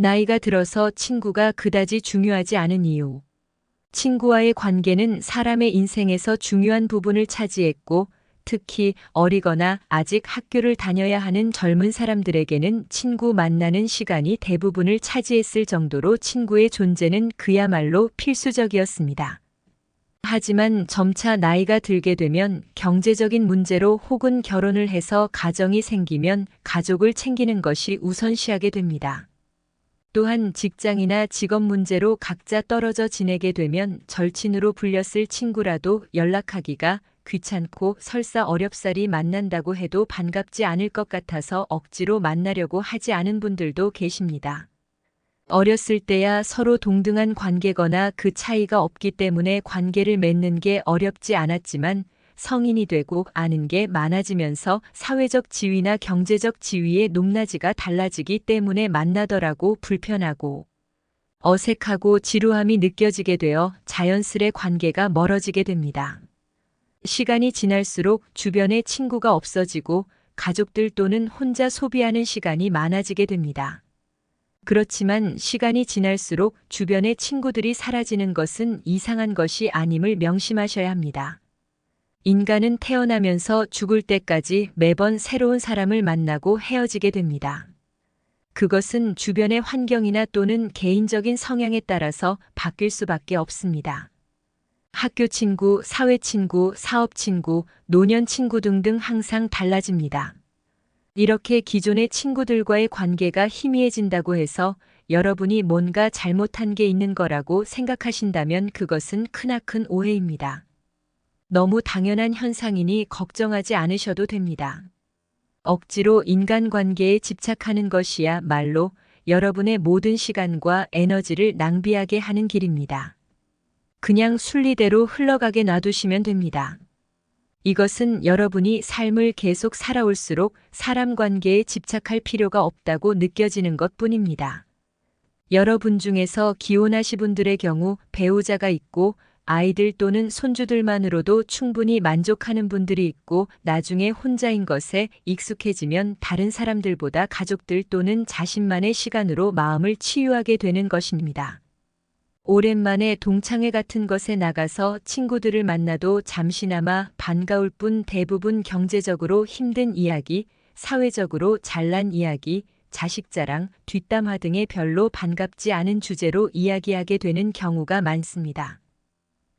나이가 들어서 친구가 그다지 중요하지 않은 이유. 친구와의 관계는 사람의 인생에서 중요한 부분을 차지했고, 특히 어리거나 아직 학교를 다녀야 하는 젊은 사람들에게는 친구 만나는 시간이 대부분을 차지했을 정도로 친구의 존재는 그야말로 필수적이었습니다. 하지만 점차 나이가 들게 되면 경제적인 문제로 혹은 결혼을 해서 가정이 생기면 가족을 챙기는 것이 우선시하게 됩니다. 또한 직장이나 직업 문제로 각자 떨어져 지내게 되면 절친으로 불렸을 친구라도 연락하기가 귀찮고 설사 어렵사리 만난다고 해도 반갑지 않을 것 같아서 억지로 만나려고 하지 않은 분들도 계십니다. 어렸을 때야 서로 동등한 관계거나 그 차이가 없기 때문에 관계를 맺는 게 어렵지 않았지만 성인이 되고 아는 게 많아지면서 사회적 지위나 경제적 지위의 높낮이가 달라지기 때문에 만나더라고 불편하고 어색하고 지루함이 느껴지게 되어 자연스레 관계가 멀어지게 됩니다. 시간이 지날수록 주변에 친구가 없어지고 가족들 또는 혼자 소비하는 시간이 많아지게 됩니다. 그렇지만 시간이 지날수록 주변의 친구들이 사라지는 것은 이상한 것이 아님을 명심하셔야 합니다. 인간은 태어나면서 죽을 때까지 매번 새로운 사람을 만나고 헤어지게 됩니다. 그것은 주변의 환경이나 또는 개인적인 성향에 따라서 바뀔 수밖에 없습니다. 학교 친구, 사회 친구, 사업 친구, 노년 친구 등등 항상 달라집니다. 이렇게 기존의 친구들과의 관계가 희미해진다고 해서 여러분이 뭔가 잘못한 게 있는 거라고 생각하신다면 그것은 크나큰 오해입니다. 너무 당연한 현상이니 걱정하지 않으셔도 됩니다. 억지로 인간관계에 집착하는 것이야말로 여러분의 모든 시간과 에너지를 낭비하게 하는 길입니다. 그냥 순리대로 흘러가게 놔두시면 됩니다. 이것은 여러분이 삶을 계속 살아올수록 사람 관계에 집착할 필요가 없다고 느껴지는 것뿐입니다. 여러분 중에서 기혼하신 분들의 경우 배우자가 있고 아이들 또는 손주들만으로도 충분히 만족하는 분들이 있고 나중에 혼자인 것에 익숙해지면 다른 사람들보다 가족들 또는 자신만의 시간으로 마음을 치유하게 되는 것입니다. 오랜만에 동창회 같은 것에 나가서 친구들을 만나도 잠시나마 반가울 뿐 대부분 경제적으로 힘든 이야기, 사회적으로 잘난 이야기, 자식 자랑, 뒷담화 등의 별로 반갑지 않은 주제로 이야기하게 되는 경우가 많습니다.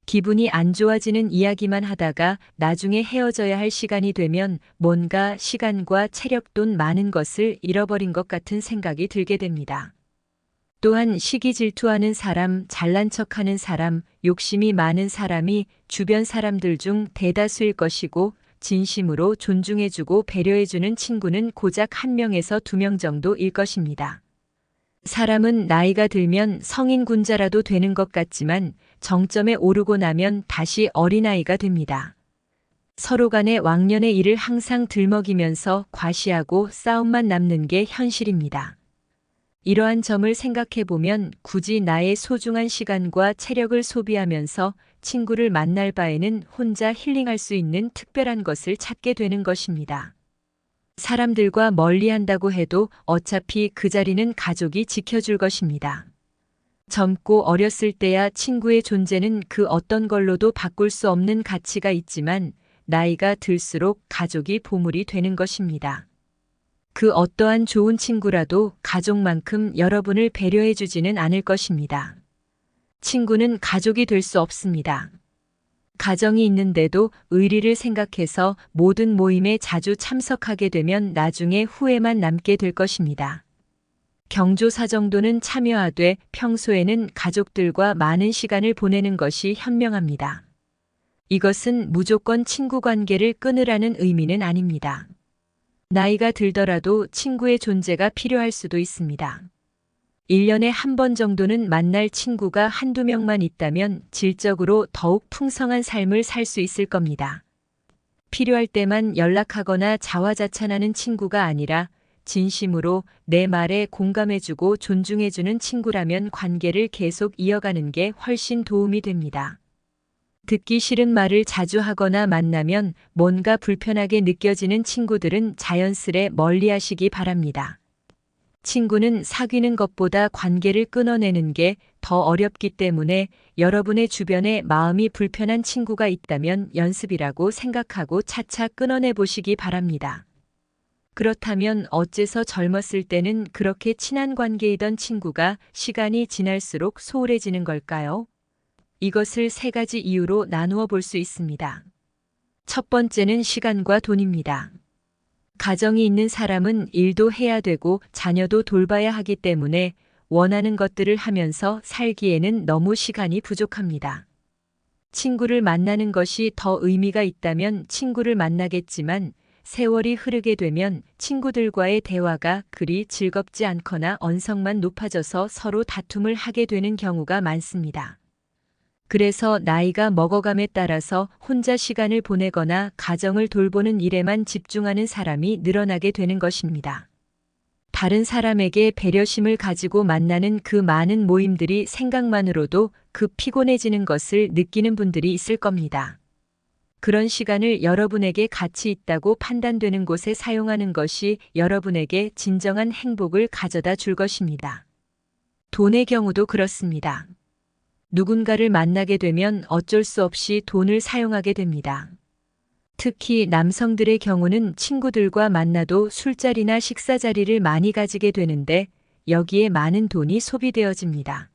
기분이 안 좋아지는 이야기만 하다가 나중에 헤어져야 할 시간이 되면 뭔가 시간과 체력 돈 많은 것을 잃어버린 것 같은 생각이 들게 됩니다. 또한 시기 질투하는 사람, 잘난 척하는 사람, 욕심이 많은 사람이 주변 사람들 중 대다수일 것이고 진심으로 존중해주고 배려해주는 친구는 고작 1명에서 2명 정도일 것입니다. 사람은 나이가 들면 성인군자라도 되는 것 같지만 정점에 오르고 나면 다시 어린아이가 됩니다. 서로 간의 왕년의 일을 항상 들먹이면서 과시하고 싸움만 남는 게 현실입니다. 이러한 점을 생각해 보면 굳이 나의 소중한 시간과 체력을 소비하면서 친구를 만날 바에는 혼자 힐링할 수 있는 특별한 것을 찾게 되는 것입니다. 사람들과 멀리 한다고 해도 어차피 그 자리는 가족이 지켜줄 것입니다. 젊고 어렸을 때야 친구의 존재는 그 어떤 걸로도 바꿀 수 없는 가치가 있지만 나이가 들수록 가족이 보물이 되는 것입니다. 그 어떠한 좋은 친구라도 가족만큼 여러분을 배려해 주지는 않을 것입니다. 친구는 가족이 될 수 없습니다. 가정이 있는데도 의리를 생각해서 모든 모임에 자주 참석하게 되면 나중에 후회만 남게 될 것입니다. 경조사 정도는 참여하되 평소에는 가족들과 많은 시간을 보내는 것이 현명합니다. 이것은 무조건 친구 관계를 끊으라는 의미는 아닙니다. 나이가 들더라도 친구의 존재가 필요할 수도 있습니다. 1년에 한 번 정도는 만날 친구가 한두 명만 있다면 질적으로 더욱 풍성한 삶을 살 수 있을 겁니다. 필요할 때만 연락하거나 자화자찬하는 친구가 아니라 진심으로 내 말에 공감해주고 존중해주는 친구라면 관계를 계속 이어가는 게 훨씬 도움이 됩니다. 듣기 싫은 말을 자주 하거나 만나면 뭔가 불편하게 느껴지는 친구들은 자연스레 멀리하시기 바랍니다. 친구는 사귀는 것보다 관계를 끊어내는 게 더 어렵기 때문에 여러분의 주변에 마음이 불편한 친구가 있다면 연습이라고 생각하고 차차 끊어내 보시기 바랍니다. 그렇다면 어째서 젊었을 때는 그렇게 친한 관계이던 친구가 시간이 지날수록 소홀해지는 걸까요? 이것을 세 가지 이유로 나누어 볼 수 있습니다. 첫 번째는 시간과 돈입니다. 가정이 있는 사람은 일도 해야 되고 자녀도 돌봐야 하기 때문에 원하는 것들을 하면서 살기에는 너무 시간이 부족합니다. 친구를 만나는 것이 더 의미가 있다면 친구를 만나겠지만 세월이 흐르게 되면 친구들과의 대화가 그리 즐겁지 않거나 언성만 높아져서 서로 다툼을 하게 되는 경우가 많습니다. 그래서 나이가 먹어감에 따라서 혼자 시간을 보내거나 가정을 돌보는 일에만 집중하는 사람이 늘어나게 되는 것입니다. 다른 사람에게 배려심을 가지고 만나는 그 많은 모임들이 생각만으로도 그 피곤해지는 것을 느끼는 분들이 있을 겁니다. 그런 시간을 여러분에게 가치 있다고 판단되는 곳에 사용하는 것이 여러분에게 진정한 행복을 가져다 줄 것입니다. 돈의 경우도 그렇습니다. 누군가를 만나게 되면 어쩔 수 없이 돈을 사용하게 됩니다. 특히 남성들의 경우는 친구들과 만나도 술자리나 식사자리를 많이 가지게 되는데 여기에 많은 돈이 소비되어집니다.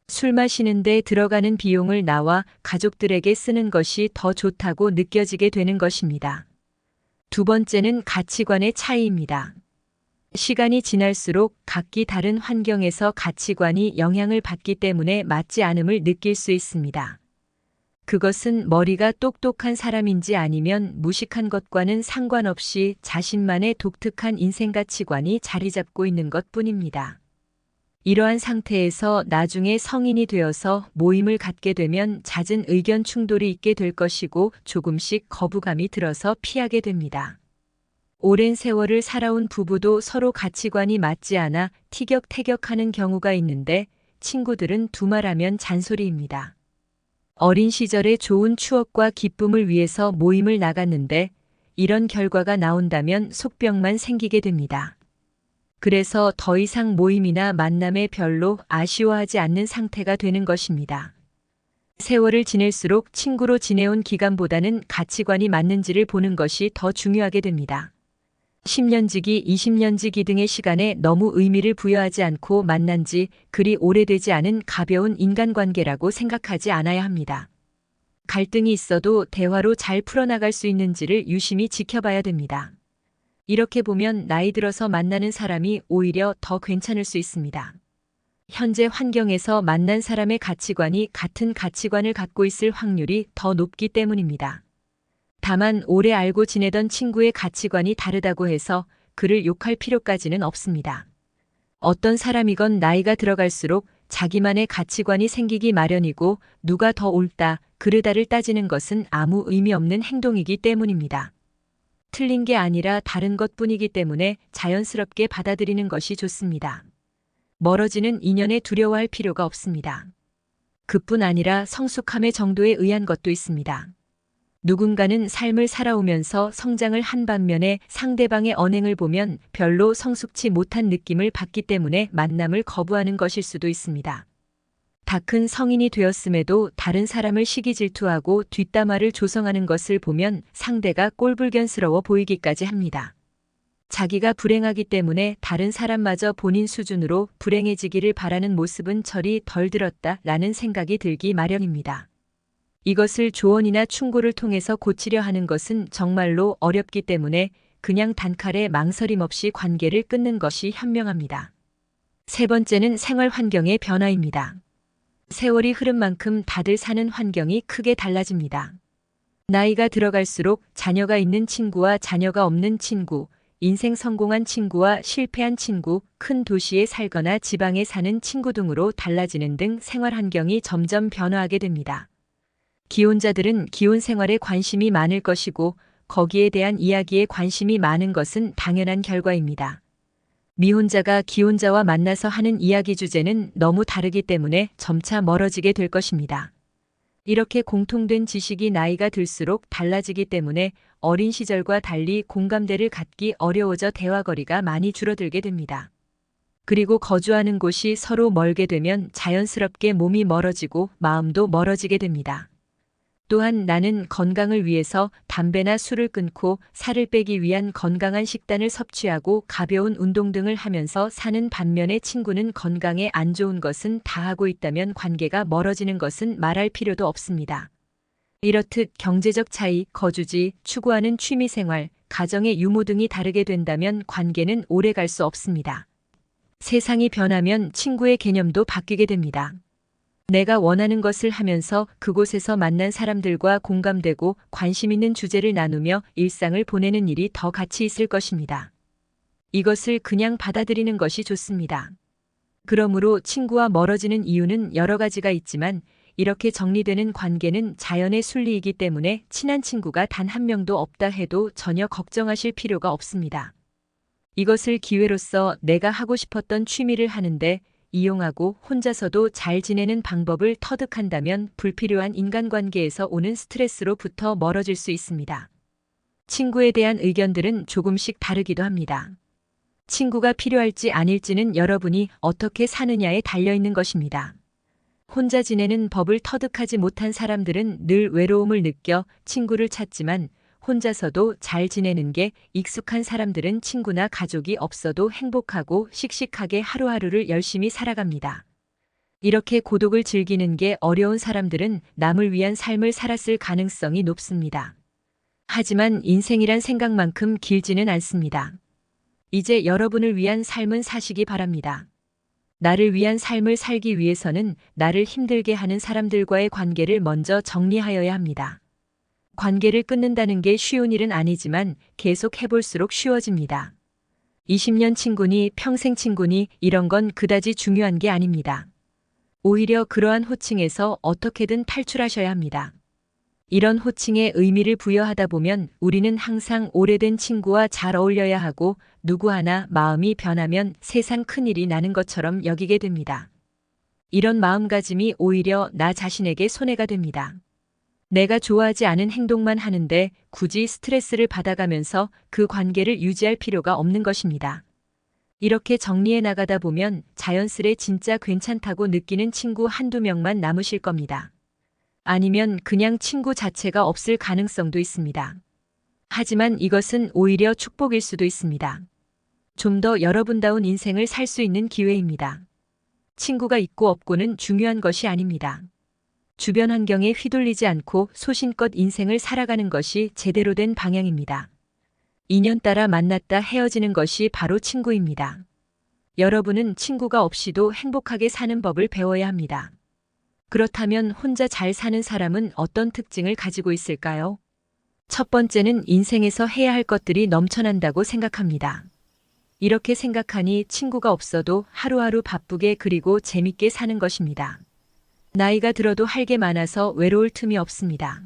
술 마시는데 들어가는 비용을 나와 가족들에게 쓰는 것이 더 좋다고 느껴지게 되는 것입니다. 두 번째는 가치관의 차이입니다. 시간이 지날수록 각기 다른 환경에서 가치관이 영향을 받기 때문에 맞지 않음을 느낄 수 있습니다. 그것은 머리가 똑똑한 사람인지 아니면 무식한 것과는 상관없이 자신만의 독특한 인생 가치관이 자리 잡고 있는 것뿐입니다. 이러한 상태에서 나중에 성인이 되어서 모임을 갖게 되면 잦은 의견 충돌이 있게 될 것이고 조금씩 거부감이 들어서 피하게 됩니다. 오랜 세월을 살아온 부부도 서로 가치관이 맞지 않아 티격태격하는 경우가 있는데 친구들은 두말하면 잔소리입니다. 어린 시절의 좋은 추억과 기쁨을 위해서 모임을 나갔는데 이런 결과가 나온다면 속병만 생기게 됩니다. 그래서 더 이상 모임이나 만남에 별로 아쉬워하지 않는 상태가 되는 것입니다. 세월을 지낼수록 친구로 지내온 기간보다는 가치관이 맞는지를 보는 것이 더 중요하게 됩니다. 10년지기, 20년지기 등의 시간에 너무 의미를 부여하지 않고 만난 지 그리 오래되지 않은 가벼운 인간관계라고 생각하지 않아야 합니다. 갈등이 있어도 대화로 잘 풀어나갈 수 있는지를 유심히 지켜봐야 됩니다. 이렇게 보면 나이 들어서 만나는 사람이 오히려 더 괜찮을 수 있습니다. 현재 환경에서 만난 사람의 가치관이 같은 가치관을 갖고 있을 확률이 더 높기 때문입니다. 다만 오래 알고 지내던 친구의 가치관이 다르다고 해서 그를 욕할 필요까지는 없습니다. 어떤 사람이건 나이가 들어갈수록 자기만의 가치관이 생기기 마련이고 누가 더 옳다, 그르다를 따지는 것은 아무 의미 없는 행동이기 때문입니다. 틀린 게 아니라 다른 것뿐이기 때문에 자연스럽게 받아들이는 것이 좋습니다. 멀어지는 인연에 두려워할 필요가 없습니다. 그뿐 아니라 성숙함의 정도에 의한 것도 있습니다. 누군가는 삶을 살아오면서 성장을 한 반면에 상대방의 언행을 보면 별로 성숙치 못한 느낌을 받기 때문에 만남을 거부하는 것일 수도 있습니다. 다 큰 성인이 되었음에도 다른 사람을 시기 질투하고 뒷담화를 조성하는 것을 보면 상대가 꼴불견스러워 보이기까지 합니다. 자기가 불행하기 때문에 다른 사람마저 본인 수준으로 불행해지기를 바라는 모습은 철이 덜 들었다라는 생각이 들기 마련입니다. 이것을 조언이나 충고를 통해서 고치려 하는 것은 정말로 어렵기 때문에 그냥 단칼에 망설임 없이 관계를 끊는 것이 현명합니다. 세 번째는 생활 환경의 변화입니다. 세월이 흐른 만큼 다들 사는 환경이 크게 달라집니다. 나이가 들어갈수록 자녀가 있는 친구와 자녀가 없는 친구, 인생 성공한 친구와 실패한 친구, 큰 도시에 살거나 지방에 사는 친구 등으로 달라지는 등 생활 환경이 점점 변화하게 됩니다. 기혼자들은 기혼 생활에 관심이 많을 것이고 거기에 대한 이야기에 관심이 많은 것은 당연한 결과입니다. 미혼자가 기혼자와 만나서 하는 이야기 주제는 너무 다르기 때문에 점차 멀어지게 될 것입니다. 이렇게 공통된 지식이 나이가 들수록 달라지기 때문에 어린 시절과 달리 공감대를 갖기 어려워져 대화거리가 많이 줄어들게 됩니다. 그리고 거주하는 곳이 서로 멀게 되면 자연스럽게 몸이 멀어지고 마음도 멀어지게 됩니다. 또한 나는 건강을 위해서 담배나 술을 끊고 살을 빼기 위한 건강한 식단을 섭취하고 가벼운 운동 등을 하면서 사는 반면에 친구는 건강에 안 좋은 것은 다 하고 있다면 관계가 멀어지는 것은 말할 필요도 없습니다. 이렇듯 경제적 차이, 거주지, 추구하는 취미생활, 가정의 유무 등이 다르게 된다면 관계는 오래 갈 수 없습니다. 세상이 변하면 친구의 개념도 바뀌게 됩니다. 내가 원하는 것을 하면서 그곳에서 만난 사람들과 공감되고 관심 있는 주제를 나누며 일상을 보내는 일이 더 가치 있을 것입니다. 이것을 그냥 받아들이는 것이 좋습니다. 그러므로 친구와 멀어지는 이유는 여러 가지가 있지만 이렇게 정리되는 관계는 자연의 순리이기 때문에 친한 친구가 단 한 명도 없다 해도 전혀 걱정하실 필요가 없습니다. 이것을 기회로서 내가 하고 싶었던 취미를 하는데 이용하고 혼자서도 잘 지내는 방법을 터득한다면 불필요한 인간관계에서 오는 스트레스로부터 멀어질 수 있습니다. 친구에 대한 의견들은 조금씩 다르기도 합니다. 친구가 필요할지 아닐지는 여러분이 어떻게 사느냐에 달려있는 것입니다. 혼자 지내는 법을 터득하지 못한 사람들은 늘 외로움을 느껴 친구를 찾지만 혼자서도 잘 지내는 게 익숙한 사람들은 친구나 가족이 없어도 행복하고 씩씩하게 하루하루를 열심히 살아갑니다. 이렇게 고독을 즐기는 게 어려운 사람들은 남을 위한 삶을 살았을 가능성이 높습니다. 하지만 인생이란 생각만큼 길지는 않습니다. 이제 여러분을 위한 삶은 사시기 바랍니다. 나를 위한 삶을 살기 위해서는 나를 힘들게 하는 사람들과의 관계를 먼저 정리하여야 합니다. 관계를 끊는다는 게 쉬운 일은 아니지만 계속 해볼수록 쉬워집니다. 20년 친구니 평생 친구니 이런 건 그다지 중요한 게 아닙니다. 오히려 그러한 호칭에서 어떻게든 탈출하셔야 합니다. 이런 호칭에 의미를 부여하다 보면 우리는 항상 오래된 친구와 잘 어울려야 하고 누구 하나 마음이 변하면 세상 큰일이 나는 것처럼 여기게 됩니다. 이런 마음가짐이 오히려 나 자신에게 손해가 됩니다. 내가 좋아하지 않은 행동만 하는데 굳이 스트레스를 받아가면서 그 관계를 유지할 필요가 없는 것입니다. 이렇게 정리해 나가다 보면 자연스레 진짜 괜찮다고 느끼는 친구 한두 명만 남으실 겁니다. 아니면 그냥 친구 자체가 없을 가능성도 있습니다. 하지만 이것은 오히려 축복일 수도 있습니다. 좀 더 여러분다운 인생을 살 수 있는 기회입니다. 친구가 있고 없고는 중요한 것이 아닙니다. 주변 환경에 휘둘리지 않고 소신껏 인생을 살아가는 것이 제대로 된 방향입니다. 인연 따라 만났다 헤어지는 것이 바로 친구입니다. 여러분은 친구가 없이도 행복하게 사는 법을 배워야 합니다. 그렇다면 혼자 잘 사는 사람은 어떤 특징을 가지고 있을까요? 첫 번째는 인생에서 해야 할 것들이 넘쳐난다고 생각합니다. 이렇게 생각하니 친구가 없어도 하루하루 바쁘게 그리고 재밌게 사는 것입니다. 나이가 들어도 할 게 많아서 외로울 틈이 없습니다.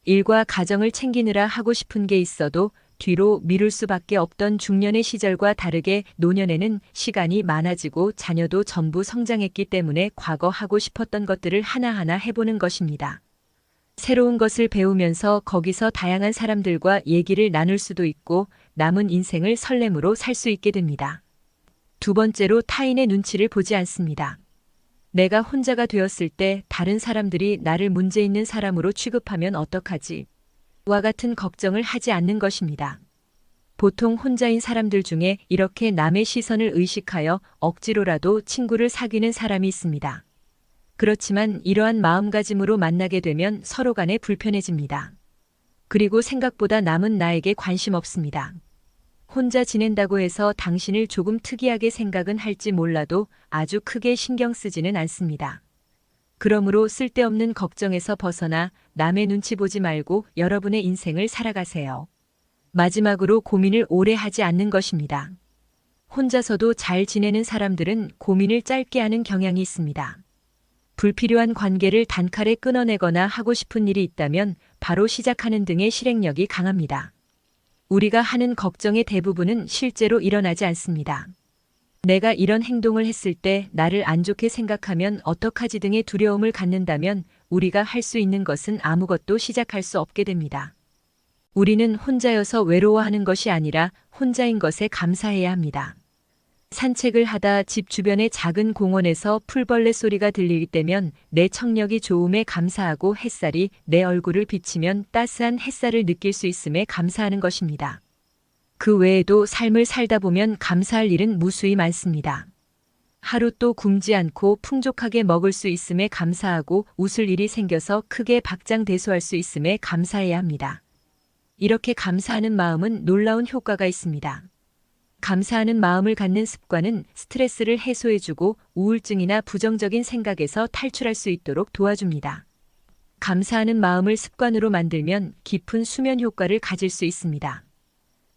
일과 가정을 챙기느라 하고 싶은 게 있어도 뒤로 미룰 수밖에 없던 중년의 시절과 다르게 노년에는 시간이 많아지고 자녀도 전부 성장했기 때문에 과거 하고 싶었던 것들을 하나하나 해보는 것입니다. 새로운 것을 배우면서 거기서 다양한 사람들과 얘기를 나눌 수도 있고 남은 인생을 설렘으로 살 수 있게 됩니다. 두 번째로 타인의 눈치를 보지 않습니다. 내가 혼자가 되었을 때 다른 사람들이 나를 문제 있는 사람으로 취급하면 어떡하지? 와 같은 걱정을 하지 않는 것입니다. 보통 혼자인 사람들 중에 이렇게 남의 시선을 의식하여 억지로라도 친구를 사귀는 사람이 있습니다. 그렇지만 이러한 마음가짐으로 만나게 되면 서로 간에 불편해집니다. 그리고 생각보다 남은 나에게 관심 없습니다. 혼자 지낸다고 해서 당신을 조금 특이하게 생각은 할지 몰라도 아주 크게 신경 쓰지는 않습니다. 그러므로 쓸데없는 걱정에서 벗어나 남의 눈치 보지 말고 여러분의 인생을 살아가세요. 마지막으로 고민을 오래 하지 않는 것입니다. 혼자서도 잘 지내는 사람들은 고민을 짧게 하는 경향이 있습니다. 불필요한 관계를 단칼에 끊어내거나 하고 싶은 일이 있다면 바로 시작하는 등의 실행력이 강합니다. 우리가 하는 걱정의 대부분은 실제로 일어나지 않습니다. 내가 이런 행동을 했을 때 나를 안 좋게 생각하면 어떡하지 등의 두려움을 갖는다면 우리가 할 수 있는 것은 아무것도 시작할 수 없게 됩니다. 우리는 혼자여서 외로워하는 것이 아니라 혼자인 것에 감사해야 합니다. 산책을 하다 집 주변의 작은 공원에서 풀벌레 소리가 들릴 때면 내 청력이 좋음에 감사하고 햇살이 내 얼굴을 비치면 따스한 햇살을 느낄 수 있음에 감사하는 것입니다. 그 외에도 삶을 살다 보면 감사할 일은 무수히 많습니다. 하루 또 굶지 않고 풍족하게 먹을 수 있음에 감사하고 웃을 일이 생겨서 크게 박장대소할 수 있음에 감사해야 합니다. 이렇게 감사하는 마음은 놀라운 효과가 있습니다. 감사하는 마음을 갖는 습관은 스트레스를 해소해주고 우울증이나 부정적인 생각에서 탈출할 수 있도록 도와줍니다. 감사하는 마음을 습관으로 만들면 깊은 수면 효과를 가질 수 있습니다.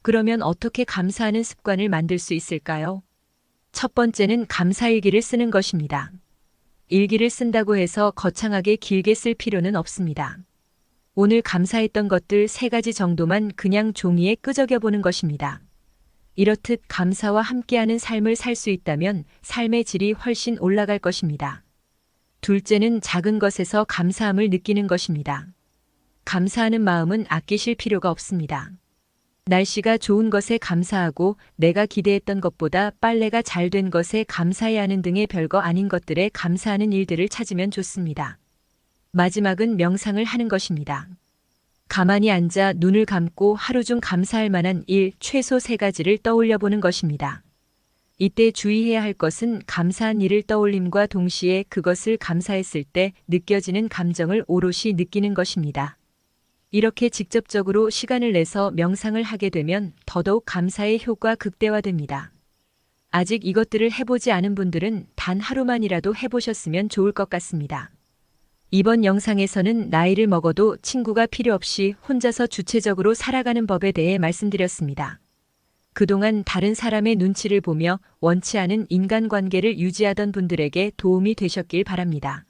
그러면 어떻게 감사하는 습관을 만들 수 있을까요? 첫 번째는 감사일기를 쓰는 것입니다. 일기를 쓴다고 해서 거창하게 길게 쓸 필요는 없습니다. 오늘 감사했던 것들 3가지 정도만 그냥 종이에 끄적여 보는 것입니다. 이렇듯 감사와 함께하는 삶을 살 수 있다면 삶의 질이 훨씬 올라갈 것입니다. 둘째는 작은 것에서 감사함을 느끼는 것입니다. 감사하는 마음은 아끼실 필요가 없습니다. 날씨가 좋은 것에 감사하고 내가 기대했던 것보다 빨래가 잘 된 것에 감사해야 하는 등의 별거 아닌 것들에 감사하는 일들을 찾으면 좋습니다. 마지막은 명상을 하는 것입니다. 가만히 앉아 눈을 감고 하루 중 감사할 만한 일 최소 3가지를 떠올려 보는 것입니다. 이때 주의해야 할 것은 감사한 일을 떠올림과 동시에 그것을 감사했을 때 느껴지는 감정을 오롯이 느끼는 것입니다. 이렇게 직접적으로 시간을 내서 명상을 하게 되면 더더욱 감사의 효과 극대화됩니다. 아직 이것들을 해보지 않은 분들은 단 하루만이라도 해보셨으면 좋을 것 같습니다. 이번 영상에서는 나이를 먹어도 친구가 필요 없이 혼자서 주체적으로 살아가는 법에 대해 말씀드렸습니다. 그동안 다른 사람의 눈치를 보며 원치 않은 인간관계를 유지하던 분들에게 도움이 되셨길 바랍니다.